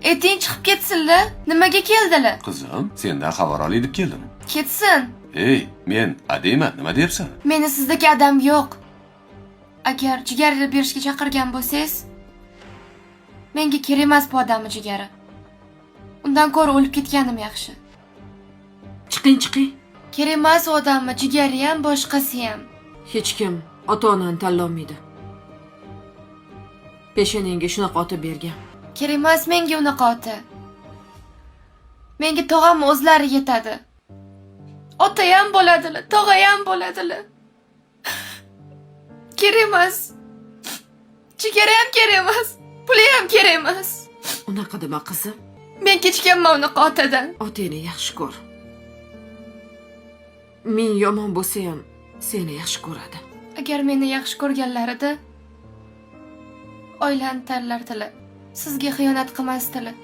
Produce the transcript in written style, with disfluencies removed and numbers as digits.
Eting chiqib ketsinlar. Nimaga keldilar? Qizim, sendan xabar olay deb keldim. Ketsin. Ey, men adayman, nima deyapsan? Meni sizdagi adam yo'q. Agar jigarni berishga chaqirgan bo'lsangiz, menga kerak emas bu odamning jigari. Undan ko'ra o'lib ketganim yaxshi. Chiqing. Kerak emas u odamning jigari ham, boshqasi ham. Hech kim ota-onani tanlolmaydi. Peshanangga shunaqa ota bergan. Kerak emas menga unaqa ota. Menga tog'am o'zlari yetadi. Ota ham bo'ladilar, tog'a ham bo'ladilar. Kerak emas. Jigari ham kerak emas. Puli ham kerak emas. Unaqa dema qizim. Men kechganman unaqa otadan. Otangni yaxshi ko'r. Men yomon bo'lsa ham seni yaxshi ko'radi. Agar meni yaxshi ko'rganlarida oilani tanlardilar. Sizga xiyonat qilmasdilar.